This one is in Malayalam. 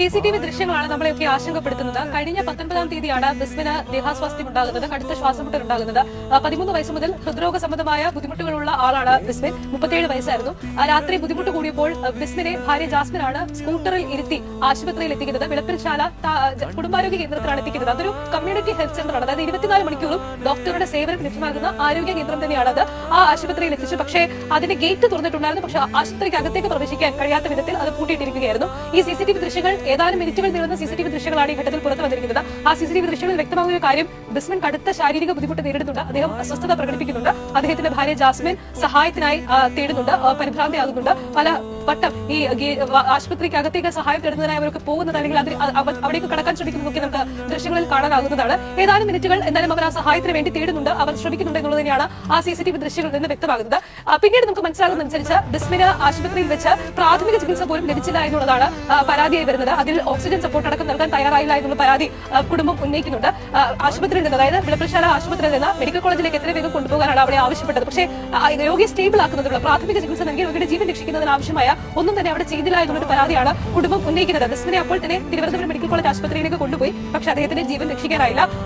CCTV ദൃശ്യങ്ങളാണ് നമ്മളെയൊക്കെ ആശങ്കപ്പെടുത്തുന്നത്. കഴിഞ്ഞ 19-ാം തീയതിയാണ് ബിസ്മിന് ദേഹാസ്വാസ്ഥ്യം ഉണ്ടാകുന്നത്, കടുത്ത ശ്വാസമുട്ടൽ ഉണ്ടാകുന്നത്. 13 വയസ്സ് മുതൽ ഹൃദ്രോഗ സംബന്ധമായ ബുദ്ധിമുട്ടുകളുള്ള ആളാണ് ബിസ്മിൻ. 37 വയസ്സായിരുന്നു. രാത്രി ബുദ്ധിമുട്ട് കൂടിയപ്പോൾ ബിസ്മിനെ ഭാര്യ ജാസ്മിനാണ് സ്കൂട്ടറിൽ ഇരുത്തി ആശുപത്രിയിൽ എത്തിക്കുന്നത്. വിളപ്പിൽശാല കുടുംബാരോഗ്യ കേന്ദ്രത്തിലാണ് എത്തിക്കുന്നത്. അതൊരു കമ്മ്യൂണിറ്റി ഹെൽത്ത് സെന്ററാണ്. അതായത് 24 മണിക്കൂറും ഡോക്ടറുടെ സേവനം ലഭ്യമാകുന്ന ആരോഗ്യ കേന്ദ്രം തന്നെയാണത്. ആ ആശുപത്രിയിൽ എത്തിച്ചു. പക്ഷേ അതിന് ഗേറ്റ് തുറന്നിട്ടുണ്ടായിരുന്നു. പക്ഷേ ആശുപത്രിക്ക് അകത്തേക്ക് പ്രവേശിക്കാൻ കഴിയാത്ത വിധത്തിൽ അത് പൂട്ടിയിട്ടിരിക്കുകയായിരുന്നു. ഈ CCTV ദൃശ്യങ്ങൾ ഏതാനും മിനിറ്റുകൾ നീളുന്ന CCTV ദൃശ്യങ്ങളാണ് ഈ ഘട്ടത്തിൽ പുറത്തു വന്നിരിക്കുന്നത്. ആ CCTV ദൃശ്യങ്ങളിൽ വ്യക്തമാകുന്ന ഒരു കാര്യം, ബിസ്മിൻ കടുത്ത ശാരീരിക ബുദ്ധിമുട്ട് നേരിടുന്നുണ്ട്. അദ്ദേഹം അസ്വസ്ഥത പ്രകടിപ്പിക്കുന്നുണ്ട്. അദ്ദേഹത്തിന്റെ ഭാര്യ ജാസ്മിൻ സഹായത്തിനായി തേടുന്നുണ്ട്, പരിഭ്രാന്തിയാകുന്നുണ്ട്. പല വട്ടം ഈ ആശുപത്രിക്ക് അകത്തേക്ക് സഹായം തേടുന്നതിനായി അവർക്ക് പോകുന്നത്, അല്ലെങ്കിൽ അവിടേക്ക് കടക്കാൻ ശ്രമിക്കുന്നതൊക്കെ നമുക്ക് ദൃശ്യങ്ങളിൽ കാണാനാകുന്നതാണ്. ഏതാനും മിനിറ്റുകൾ എന്തായാലും അവർ ആ സഹായത്തിന് വേണ്ടി തേടുന്നുണ്ട്, അവർ ശ്രമിക്കുന്നുണ്ട് എന്നുള്ളത് തന്നെയാണ് ആ CCTV ദൃശ്യങ്ങളിൽ നിന്ന് വ്യക്തമാകുന്നത്. പിന്നീട് നമുക്ക് മനസ്സിലാകുന്നതനുസരിച്ച് ബിസ്മിന് ആശുപത്രിയിൽ വെച്ച് പ്രാഥമിക ചികിത്സ പോലും ലഭിച്ചില്ല എന്നുള്ളതാണ് പരാതിയായി വരുന്നത്. അതിൽ ഓക്സിജൻ സപ്പോർട്ട് അടക്കം നൽകാൻ തയ്യാറായില്ല എന്നുള്ള പരാതി കുടുംബം ഉന്നയിക്കുന്നുണ്ട്. ആശുപത്രിയിൽ നിന്ന്, അതായത് വിളപ്പിൽശാല ആശുപത്രിയിൽ നിന്ന് മെഡിക്കൽ കോളേജിലേക്ക് എത്ര വേഗം കൊണ്ടുപോകാനാണ് അവിടെ ആവശ്യപ്പെട്ടത്. പക്ഷേ രോഗിയെ സ്റ്റേബിൾ ആക്കുന്നതിനുള്ള പ്രാഥമിക ചികിത്സ നൽകി രോഗിയുടെ ജീവൻ രക്ഷിക്കുന്നതിന് ആവശ്യമായ ഒന്നും തന്നെ അവിടെ ചെയ്തില്ല എന്നുള്ളൊരു പരാതിയാണ് കുടുംബം ഉന്നയിക്കുന്നത്. ബിസ്മിനെ അപ്പോൾ തന്നെ തിരുവനന്തപുരം മെഡിക്കൽ കോളേജ് ആശുപത്രിയിലേക്ക് കൊണ്ടുപോയി. പക്ഷേ അദ്ദേഹത്തിന്റെ ജീവൻ രക്ഷിക്കാനായില്ല.